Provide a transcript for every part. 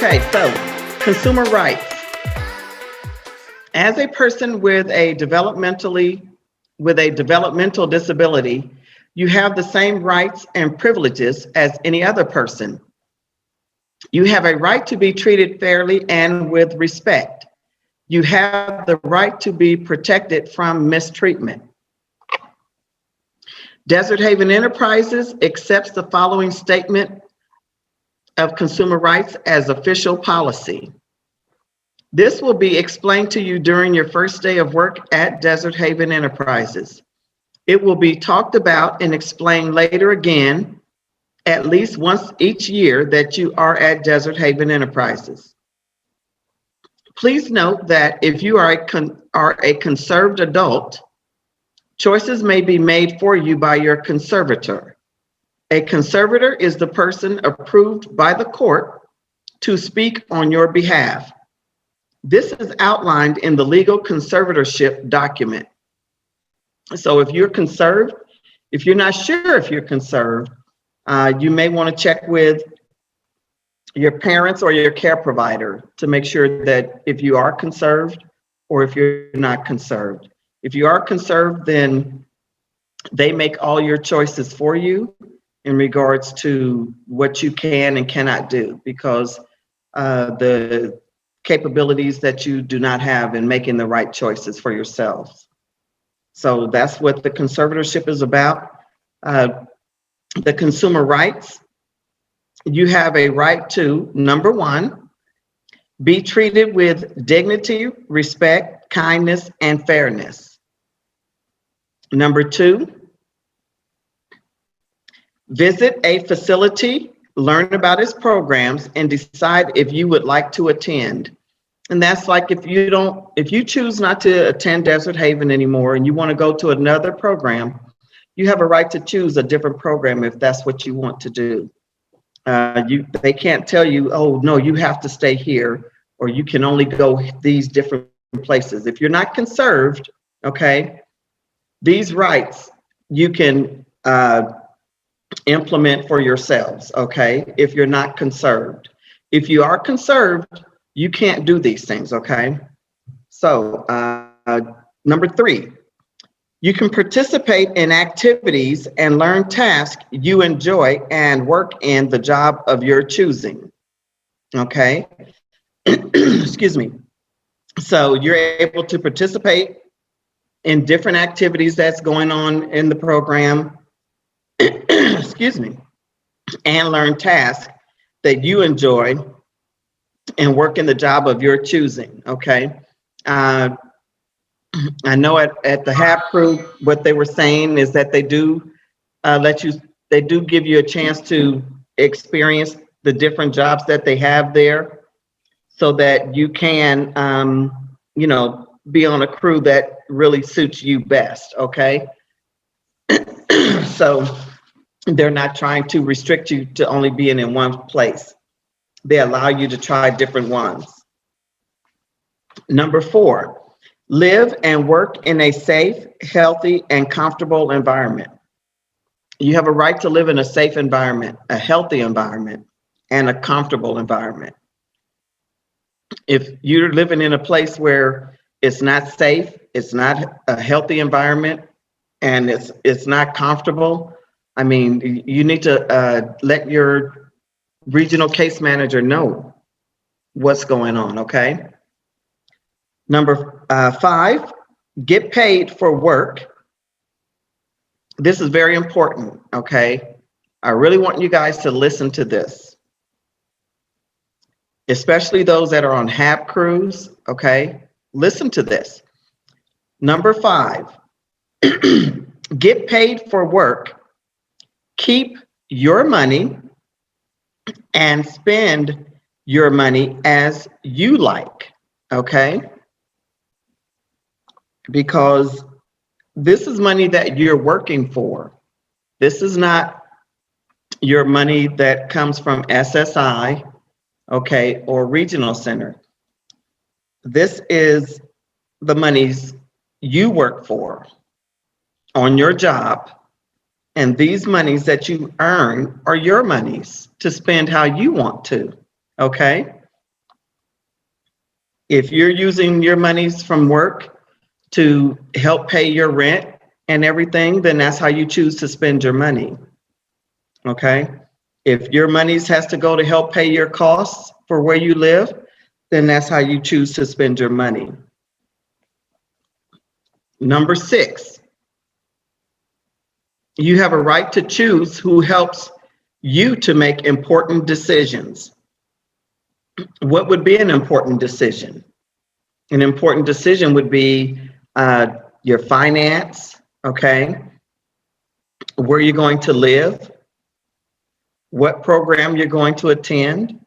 Okay, so consumer rights. As a person with a developmental disability, you have the same rights and privileges as any other person. You have a right to be treated fairly and with respect. You have the right to be protected from mistreatment. Desert Haven Enterprises accepts the following statement of consumer rights as official policy. This will be explained to you during your first day of work at Desert Haven Enterprises. It will be talked about and explained later again, at least once each year that you are at Desert Haven Enterprises. Please note that if you are a conserved adult, choices may be made for you by your conservator. A conservator is the person approved by the court to speak on your behalf. This is outlined in the legal conservatorship document. So if you're conserved, if you're not sure if you're conserved, you may want to check with your parents or your care provider to make sure that if you are conserved or if you're not conserved. If you are conserved, then they make all your choices for you in regards to what you can and cannot do, because the capabilities that you do not have in making the right choices for yourselves. So that's what the conservatorship is about. The consumer rights, you have a right to, number one, be treated with dignity, respect, kindness, and fairness. Number two, visit a facility, learn about its programs, and decide if you would like to attend. And that's like if you choose not to attend Desert Haven anymore and you want to go to another program, you have a right to choose a different program if that's what you want to do. They can't tell you, oh, no, you have to stay here, or you can only go these different places. If you're not conserved, okay, these rights you can implement for yourselves, okay, if you're not conserved. If you are conserved, you can't do these things, okay? So, number three, you can participate in activities and learn tasks you enjoy and work in the job of your choosing, okay? Excuse me. So you're able to participate in different activities that's going on in the program, excuse me, and learn tasks that you enjoy and work in the job of your choosing, okay? I know at the HAB crew, what they were saying is that they do give you a chance to experience the different jobs that they have there so that you can, be on a crew that really suits you best, okay? So they're not trying to restrict you to only being in one place. They allow you to try different ones. Number four, live and work in a safe, healthy, and comfortable environment. You have a right to live in a safe environment, a healthy environment, and a comfortable environment. If you're living in a place where it's not safe, it's not a healthy environment, and it's not comfortable, I mean, you need to let your regional case manager know what's going on, okay? Number five, get paid for work. This is very important, okay? I really want you guys to listen to this, especially those that are on HAB crews, okay? Listen to this. Number five, get paid for work. Keep your money and spend your money as you like, okay? because this is money that you're working for. This is not your money that comes from SSI, okay, or regional center. This is the monies you work for on your job, and these monies that you earn are your monies to spend how you want to, okay? If you're using your monies from work to help pay your rent and everything, then that's how you choose to spend your money, okay? If your monies has to go to help pay your costs for where you live, then that's how you choose to spend your money. Number 6, you have a right to choose who helps you to make important decisions. What would be an important decision? An important decision would be your finance, okay? Where you're going to live, what program you're going to attend.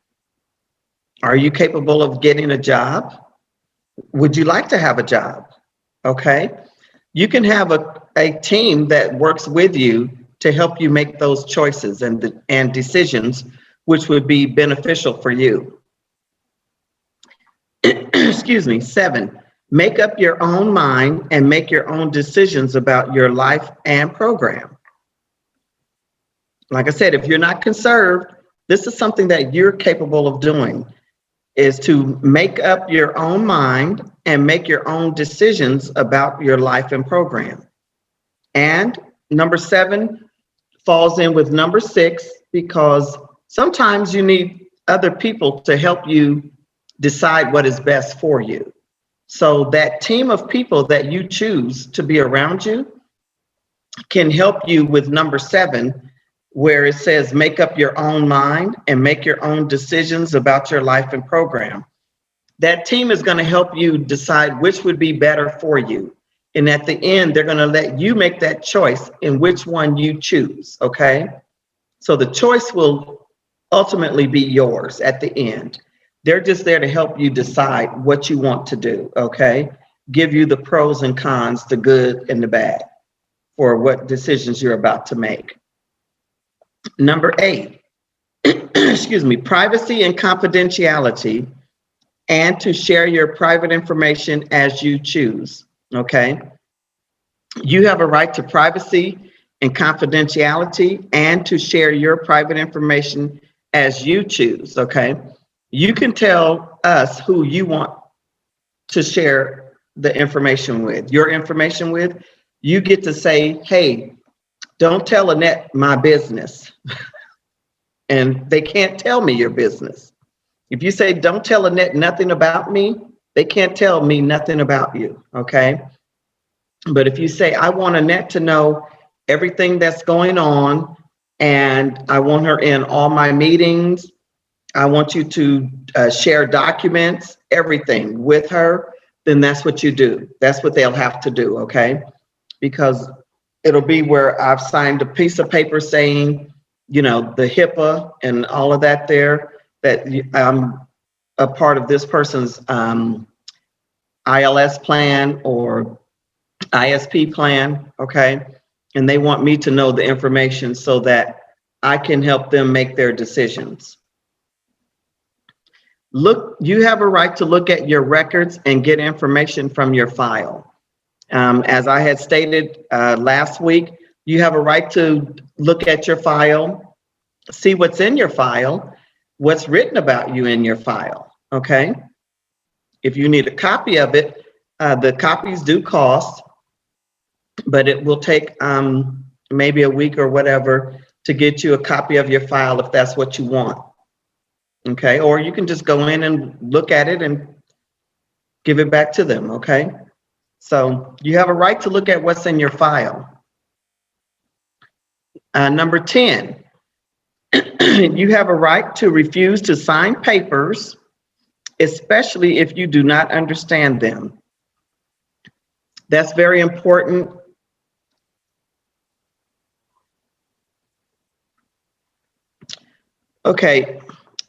Are you capable of getting a job? Would you like to have a job? Okay. You can have a team that works with you to help you make those choices and decisions, which would be beneficial for you. Excuse me. 7, make up your own mind and make your own decisions about your life and program. Like I said, if you're not conserved, this is something that you're capable of doing, is to make up your own mind and make your own decisions about your life and program. And number 7 falls in with number 6, because sometimes you need other people to help you decide what is best for you. So that team of people that you choose to be around you can help you with number 7, where it says make up your own mind and make your own decisions about your life and program. That team is going to help you decide which would be better for you. And at the end, they're going to let you make that choice in which one you choose, okay? So the choice will ultimately be yours at the end. They're just there to help you decide what you want to do, okay? Give you the pros and cons, the good and the bad, for what decisions you're about to make. Number 8, excuse me, privacy and confidentiality, and to share your private information as you choose, okay? You have a right to privacy and confidentiality and to share your private information as you choose, okay? You can tell us who you want to share the information with, your information with. You get to say, hey, don't tell Annette my business. And they can't tell me your business. If you say, don't tell Annette nothing about me, they can't tell me nothing about you, okay? But if you say, I want Annette to know everything that's going on, and I want her in all my meetings, I want you to share documents, everything with her, then that's what you do. That's what they'll have to do, okay? Because it'll be where I've signed a piece of paper saying, you know, the HIPAA and all of that there, that I'm a part of this person's ILS plan or ISP plan, okay? And they want me to know the information so that I can help them make their decisions. Look, you have a right to look at your records and get information from your file. As I had stated last week, you have a right to look at your file, see what's in your file, what's written about you in your file, okay? If you need a copy of it, the copies do cost, but it will take maybe a week or whatever to get you a copy of your file if that's what you want, okay? Or you can just go in and look at it and give it back to them, okay? So you have a right to look at what's in your file. Number 10, you have a right to refuse to sign papers, especially if you do not understand them. That's very important. Okay,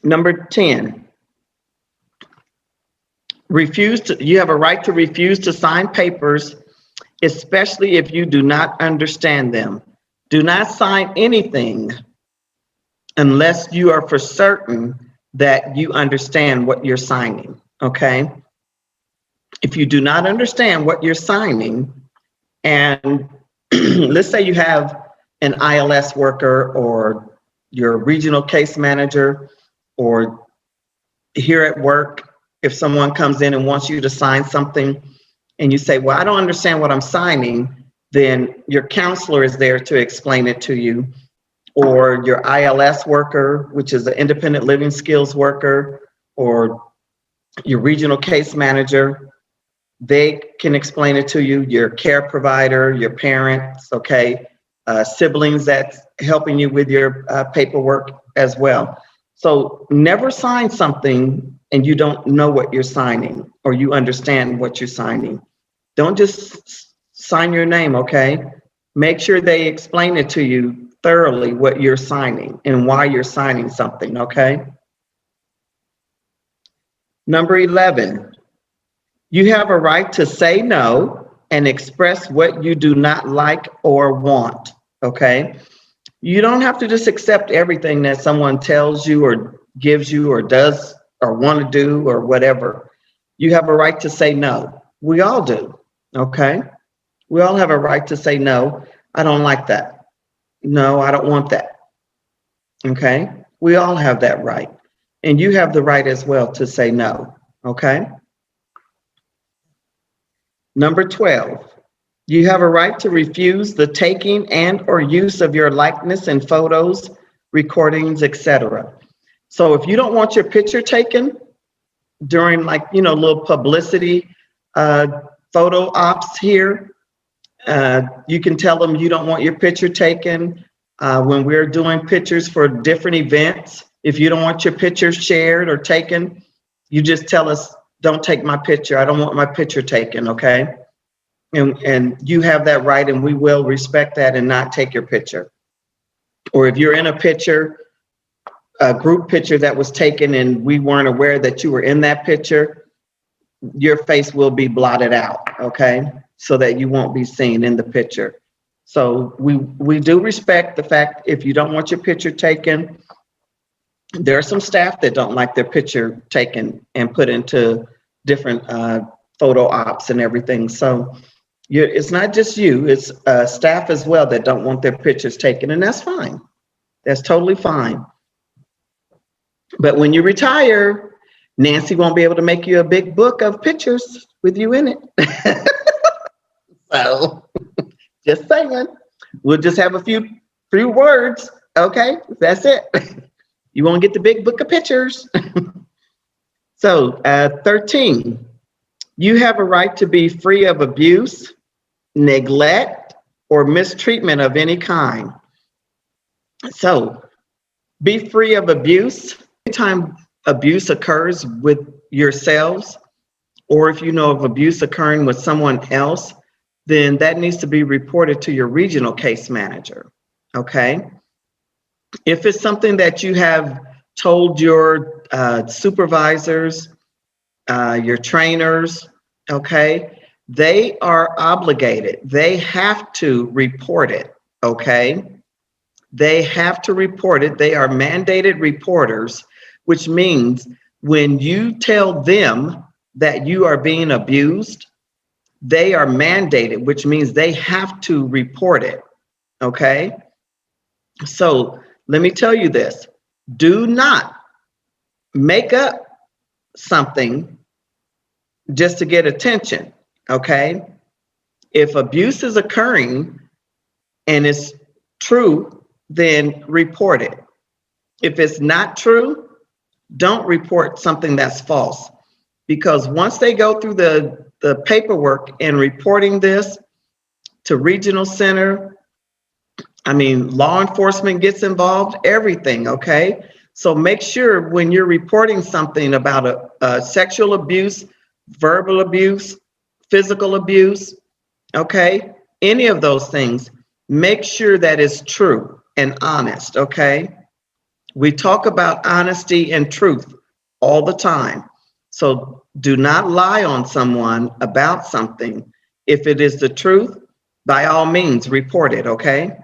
number 10, you have a right to refuse to sign papers especially if you do not understand them. Do not sign anything unless you are for certain that you understand what you're signing, okay? If you do not understand what you're signing, and let's say you have an ILS worker or your regional case manager, or here at work, if someone comes in and wants you to sign something and you say, well, I don't understand what I'm signing, then your counselor is there to explain it to you, or your ILS worker, which is the independent living skills worker, or your regional case manager. They can explain it to you, your care provider, your parents, okay, siblings that's helping you with your paperwork as well. So never sign something and you don't know what you're signing or you understand what you're signing. Don't just sign your name, okay? Make sure they explain it to you thoroughly what you're signing and why you're signing something, okay? Number 11, you have a right to say no and express what you do not like or want, okay? You don't have to just accept everything that someone tells you or gives you or does or want to do or whatever. You have a right to say no. We all do, okay? We all have a right to say no. I don't like that. No, I don't want that, okay? We all have that right. And you have the right as well to say no, okay? Number 12, you have a right to refuse the taking and or use of your likeness in photos, recordings, etc. So if you don't want your picture taken during little publicity photo ops here, you can tell them you don't want your picture taken. When we're doing pictures for different events, if you don't want your picture shared or taken, you just tell us, don't take my picture. I don't want my picture taken, okay? And you have that right, and we will respect that and not take your picture. Or if you're in a picture, a group picture that was taken and we weren't aware that you were in that picture, your face will be blotted out, okay? So that you won't be seen in the picture. So we do respect the fact if you don't want your picture taken. There are some staff that don't like their picture taken and put into different photo ops and everything. So it's not just you, it's staff as well that don't want their pictures taken, and that's fine. That's totally fine. But when you retire, Nancy won't be able to make you a big book of pictures with you in it. So just saying, we'll just have a few words, okay? That's it. You won't get the big book of pictures. So 13, you have a right to be free of abuse, neglect, or mistreatment of any kind. So be free of abuse. Anytime abuse occurs with yourselves, or if you know of abuse occurring with someone else, then that needs to be reported to your regional case manager, okay? If it's something that you have told your supervisors, your trainers, okay, they are obligated. They have to report it, okay? They have to report it. They are mandated reporters, which means when you tell them that you are being abused, they are mandated, which means they have to report it, okay? So let me tell you this. Do not make up something just to get attention, okay? If abuse is occurring and it's true, then report it. If it's not true, don't report something that's false. Because once they go through the paperwork and reporting this to regional center, law enforcement gets involved, everything, okay? So make sure when you're reporting something about a sexual abuse, verbal abuse, physical abuse, okay? Any of those things, make sure that it's true and honest, okay? We talk about honesty and truth all the time. So do not lie on someone about something If it is the truth, by all means, report it, okay?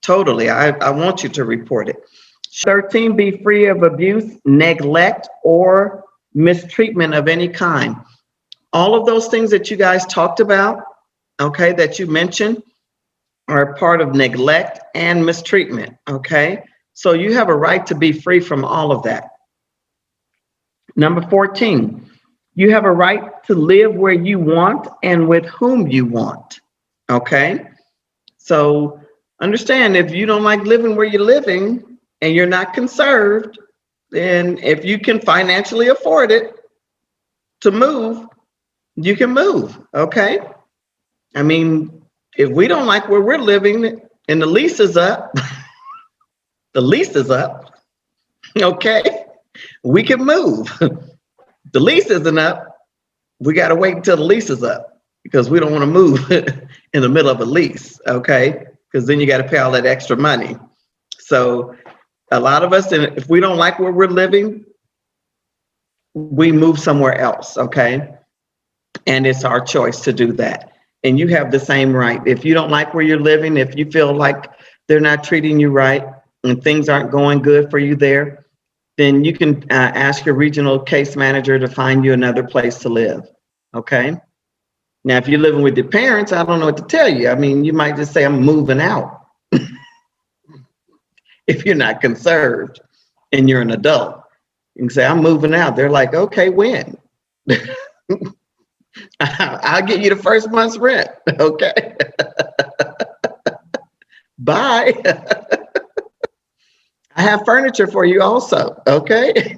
Totally, I want you to report it. 13, be free of abuse, neglect, or mistreatment of any kind. All of those things that you guys talked about, okay, that you mentioned, are part of neglect and mistreatment, okay? So you have a right to be free from all of that. Number 14, you have a right to live where you want and with whom you want, okay? So understand, if you don't like living where you're living and you're not conserved, then if you can financially afford it to move, you can move, okay? I mean, if we don't like where we're living and the lease is up, the lease is up, okay? We can move. The lease isn't up. We got to wait until the lease is up because we don't want to move in the middle of a lease, okay? Because then you got to pay all that extra money. So a lot of us, if we don't like where we're living, we move somewhere else, okay? And it's our choice to do that. And you have the same right. If you don't like where you're living, if you feel like they're not treating you right and things aren't going good for you there, then you can ask your regional case manager to find you another place to live, okay? Now, if you're living with your parents, I don't know what to tell you. I mean, you might just say, I'm moving out. If you're not conserved and you're an adult, you can say, I'm moving out. They're like, okay, when? I'll get you the first month's rent, okay? Bye. I have furniture for you also, okay?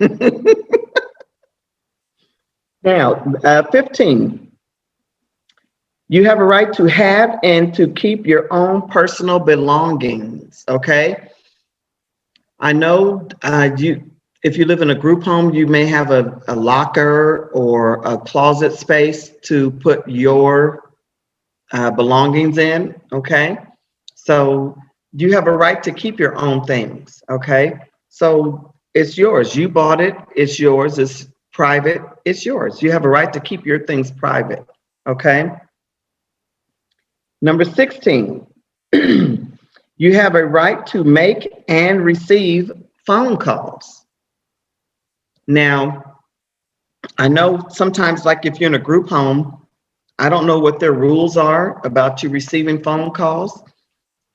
Now, 15, you have a right to have and to keep your own personal belongings, okay? I know if you live in a group home, you may have a locker or a closet space to put your belongings in, okay? So you have a right to keep your own things, okay? So it's yours. You bought it. It's yours. It's private. It's yours. You have a right to keep your things private, okay? Number 16, you have a right to make and receive phone calls. Now, I know sometimes, like if you're in a group home, I don't know what their rules are about you receiving phone calls.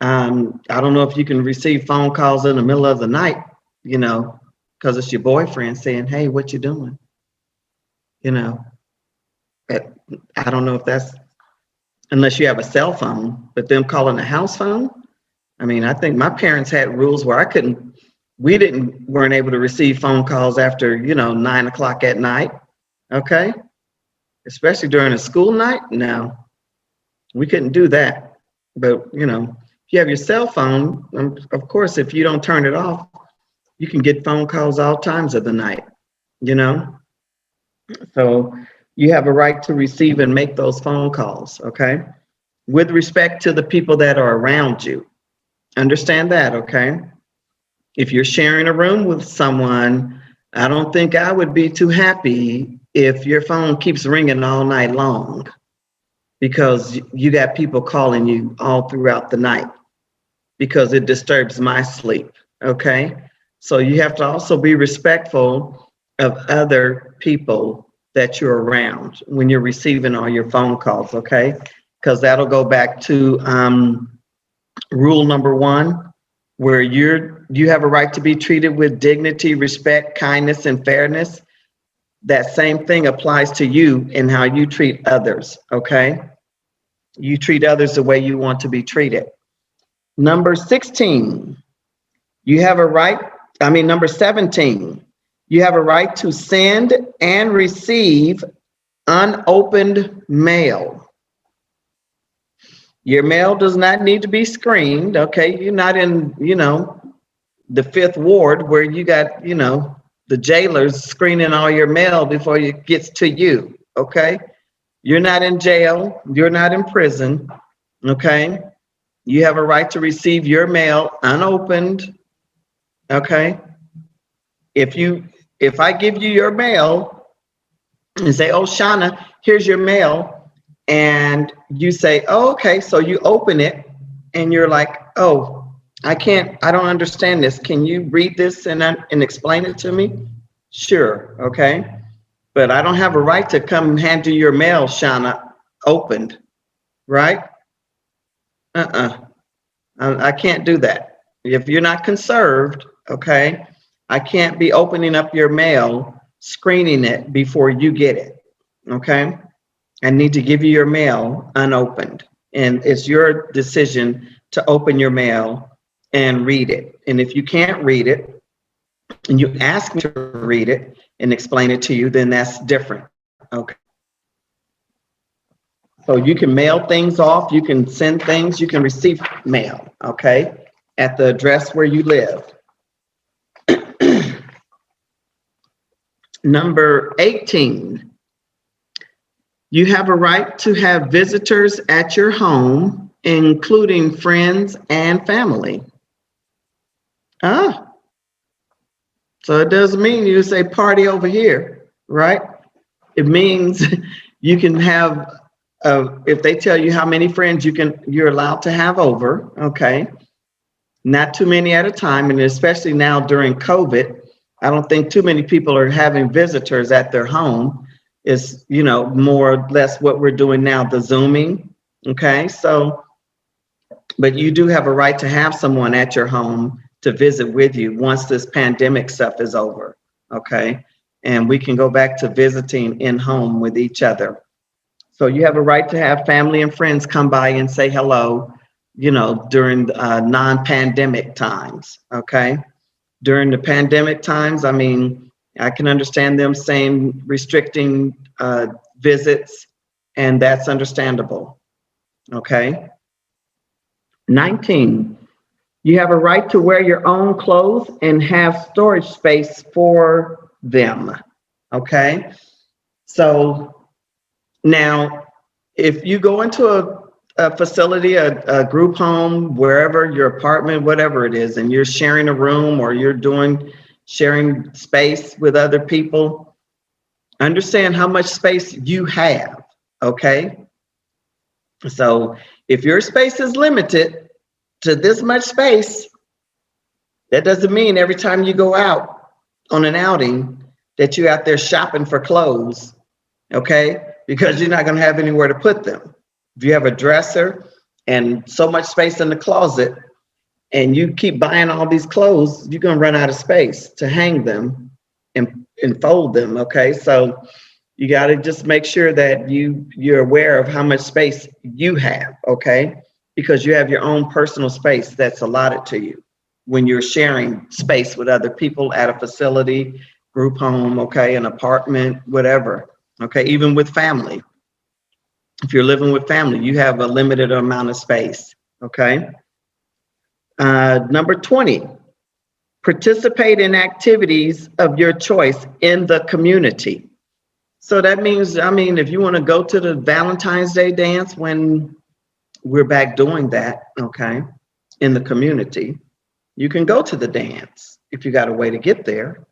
I don't know if you can receive phone calls in the middle of the night, you know, because it's your boyfriend saying, hey, what you doing? You know, I don't know if that's, unless you have a cell phone, but them calling a house phone. I mean, I think my parents had rules where weren't able to receive phone calls after, 9 o'clock at night. Okay. Especially during a school night. No, we couldn't do that. But, if you have your cell phone, of course, if you don't turn it off, you can get phone calls all times of the night, So you have a right to receive and make those phone calls, okay? With respect to the people that are around you. Understand that, okay? If you're sharing a room with someone, I don't think I would be too happy if your phone keeps ringing all night long because you got people calling you all throughout the night because it disturbs my sleep, okay? So you have to also be respectful of other people that you're around when you're receiving all your phone calls, okay? Because that'll go back to rule number 1, where you have a right to be treated with dignity, respect, kindness, and fairness. That same thing applies to you in how you treat others, okay? You treat others the way you want to be treated. Number 17, you have a right to send and receive unopened mail. Your mail does not need to be screened, okay? You're not in, the 5th ward where you got, the jailers screening all your mail before it gets to you, okay? You're not in jail. You're not in prison, okay? You have a right to receive your mail unopened, okay? If I give you your mail and say, oh, Shauna, here's your mail, and you say, oh, okay, so you open it and you're like, oh, I don't understand this. Can you read this and explain it to me? Sure, okay. But I don't have a right to come hand you your mail, Shauna, opened, right? I can't do that. If you're not conserved, okay, I can't be opening up your mail, screening it before you get it, okay? I need to give you your mail unopened, and it's your decision to open your mail and read it. And if you can't read it, and you ask me to read it and explain it to you, then that's different, okay? So you can mail things off, you can send things, you can receive mail, okay, at the address where you live. Number 18, you have a right to have visitors at your home, including friends and family. So it doesn't mean you say party over here, right? It means you can have, if they tell you how many friends you're allowed to have over, okay? Not too many at a time, and especially now during COVID, I don't think too many people are having visitors at their home. It's, more or less what we're doing now, the Zooming, okay? So, but you do have a right to have someone at your home to visit with you once this pandemic stuff is over, okay? And we can go back to visiting in home with each other. So you have a right to have family and friends come by and say hello, during non-pandemic times, okay? During the pandemic times, I mean, I can understand them saying restricting visits, and that's understandable, okay? 19, you have a right to wear your own clothes and have storage space for them, okay? So now, if you go into a facility, a group home, wherever, your apartment, whatever it is, and you're sharing a room or you're sharing space with other people, understand how much space you have, okay? So if your space is limited to this much space, that doesn't mean every time you go out on an outing that you're out there shopping for clothes, okay? Because you're not gonna have anywhere to put them. If you have a dresser and so much space in the closet and you keep buying all these clothes, you're gonna run out of space to hang them and fold them, okay? So you gotta just make sure that you're aware of how much space you have, okay? Because you have your own personal space that's allotted to you when you're sharing space with other people at a facility, group home, okay, an apartment, whatever, okay, even with family. If you're living with family, you have a limited amount of space, okay? Number 20, participate in activities of your choice in the community. So that means, if you want to go to the Valentine's Day dance when we're back doing that, okay, in the community, you can go to the dance if you got a way to get there.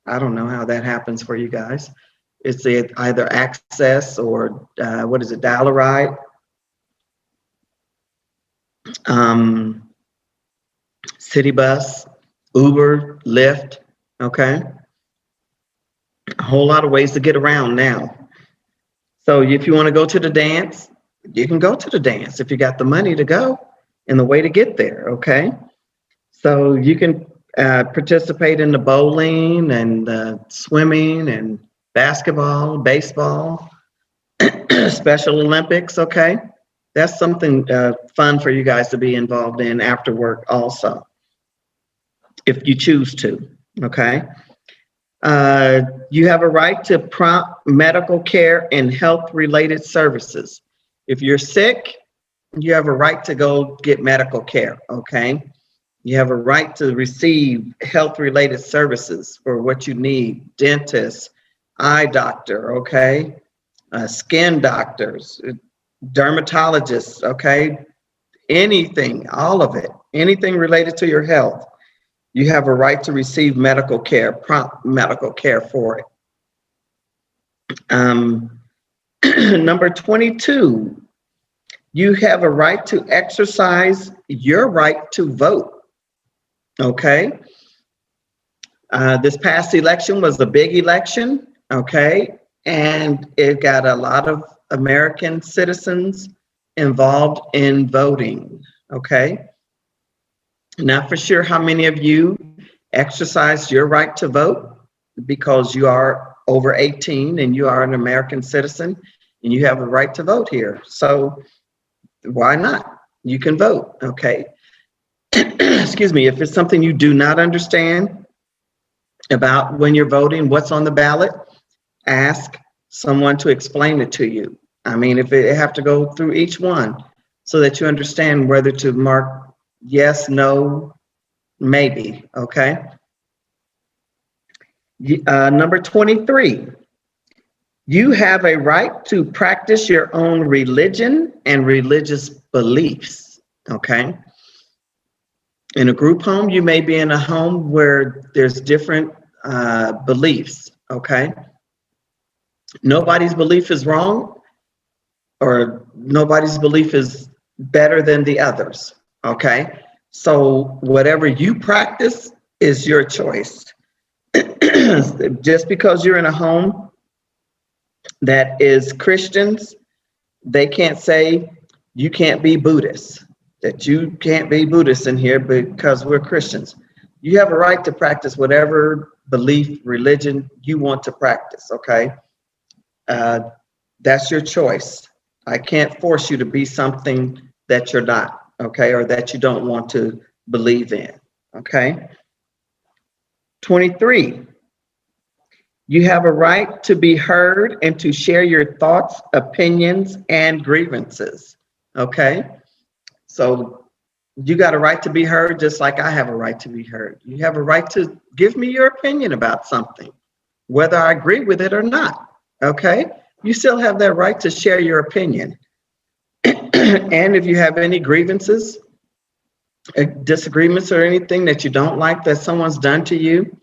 I don't know how that happens for you guys. It's either access or Dial-A-Ride, City Bus, Uber, Lyft, okay? A whole lot of ways to get around now. So if you want to go to the dance, you can go to the dance if you got the money to go and the way to get there, okay? So you can participate in the bowling and swimming and basketball, baseball, Special Olympics, okay? That's something fun for you guys to be involved in after work also, if you choose to, okay? You have a right to prompt medical care and health-related services. If you're sick, you have a right to go get medical care, okay? You have a right to receive health-related services for what you need, dentists, eye doctor, okay? Skin doctors, dermatologists, okay? Anything, all of it, anything related to your health, you have a right to receive medical care, prompt medical care for it. Number 22, you have a right to exercise your right to vote. Okay. This past election was a big election. Okay. And it got a lot of American citizens involved in voting. Okay. Not for sure how many of you exercised your right to vote because you are over 18 and you are an American citizen and you have a right to vote here. So why not? You can vote, okay? Excuse me, if it's something you do not understand about when you're voting, what's on the ballot, ask someone to explain it to you. I mean, if it have to go through each one so that you understand whether to mark yes, no, maybe, okay? Number 23, you have a right to practice your own religion and religious beliefs, okay? In a group home, you may be in a home where there's different beliefs, okay? Nobody's belief is wrong or nobody's belief is better than the others, okay? So whatever you practice is your choice. Just because you're in a home that is Christians, they can't say you can't be Buddhist, that you can't be Buddhist in here because we're Christians. You have a right to practice whatever belief, religion you want to practice, okay? That's your choice. I can't force you to be something that you're not, okay, or that you don't want to believe in, okay? 23, you have a right to be heard and to share your thoughts, opinions, and grievances, okay? So you got a right to be heard just like I have a right to be heard. You have a right to give me your opinion about something, whether I agree with it or not, okay? You still have that right to share your opinion. And if you have any grievances, disagreements, or anything that you don't like that someone's done to you,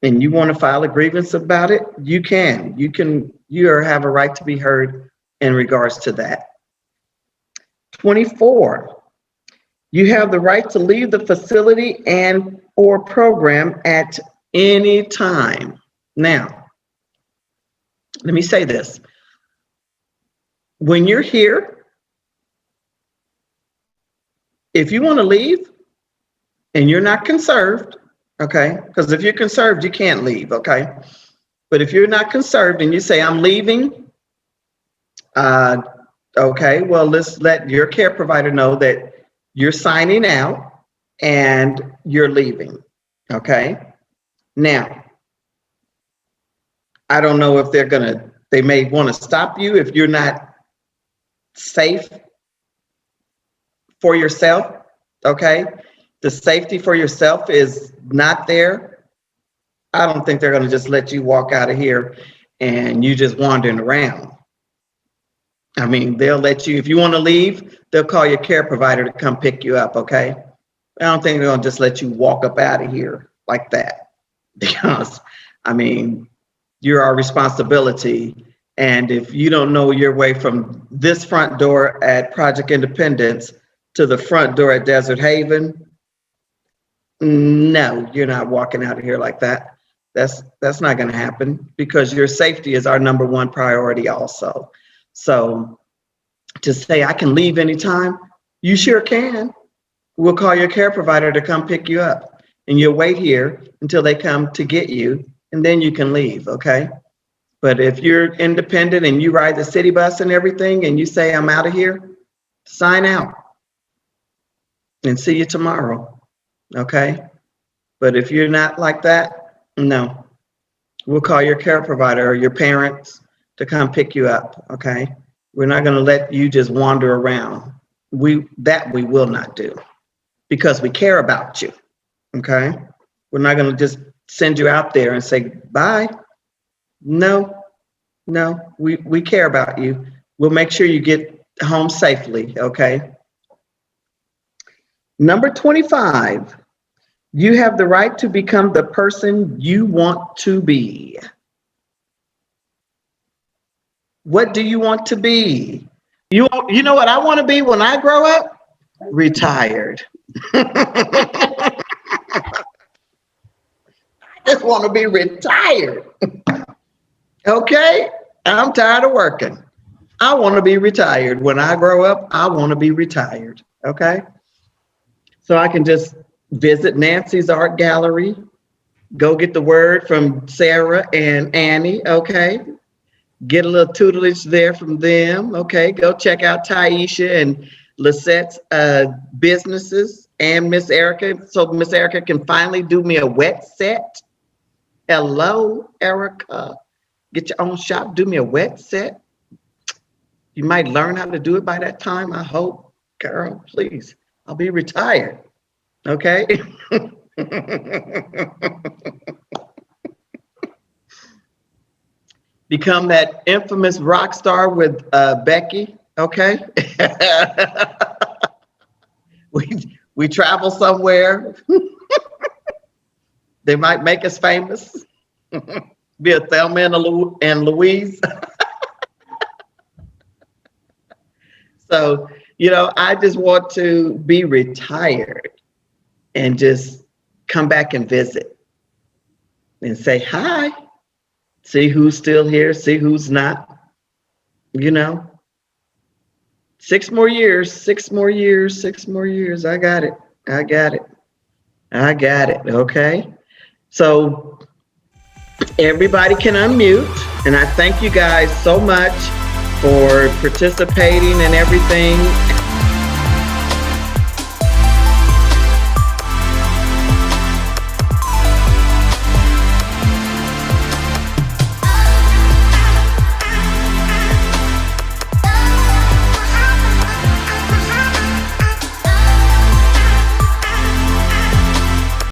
and you want to file a grievance about it, you can. You have a right to be heard in regards to that. 24, you have the right to leave the facility and or program at any time. Now, let me say this. When you're here, if you want to leave and you're not conserved, okay, because if you're conserved, you can't leave, okay? But if you're not conserved and you say, I'm leaving, okay, well, let's let your care provider know that you're signing out and you're leaving, okay? Now, I don't know if they may want to stop you if you're not safe for yourself, okay? The safety for yourself is not there. I don't think they're going to just let you walk out of here and you just wandering around. I mean, they'll let you, if you want to leave, they'll call your care provider to come pick you up, okay? I don't think they're going to just let you walk up out of here like that, because, I mean, you're our responsibility. And if you don't know your way from this front door at Project Independence to the front door at Desert Haven, no, you're not walking out of here like that. That's not going to happen, because your safety is our number one priority also. So to say I can leave anytime, you sure can. We'll call your care provider to come pick you up, and you'll wait here until they come to get you, and then you can leave, okay? But if you're independent and you ride the city bus and everything and you say I'm out of here, sign out and see you tomorrow, okay? But if you're not like that, no. We'll call your care provider or your parents to come pick you up, okay? We're not going to let you just wander around. We will not do, because we care about you, okay? We're not going to just send you out there and say bye. No, we care about you. We'll make sure you get home safely, okay? Number 25, you have the right to become the person you want to be. What do you want to be? You know what I want to be when I grow up? Retired. I just want to be retired. Okay? I'm tired of working. I want to be retired. When I grow up, I want to be retired. Okay? So I can just visit Nancy's art gallery, go get the word from Sarah and Annie. Okay? Get a little tutelage there from them. Okay? Go check out Taisha and Lisette's businesses and Miss Erica. So Miss Erica can finally do me a wet set. Hello, Erica. Get your own shop, do me a wet set. You might learn how to do it by that time, I hope. Girl, please. I'll be retired. Okay? Become that infamous rock star with Becky. Okay? we travel somewhere. They might make us famous. Be a Thelma and Louise. So, I just want to be retired and just come back and visit and say hi, see who's still here, see who's not, 6 more years, 6 more years, 6 more years. I got it. Okay. So everybody can unmute, and I thank you guys so much for participating and everything.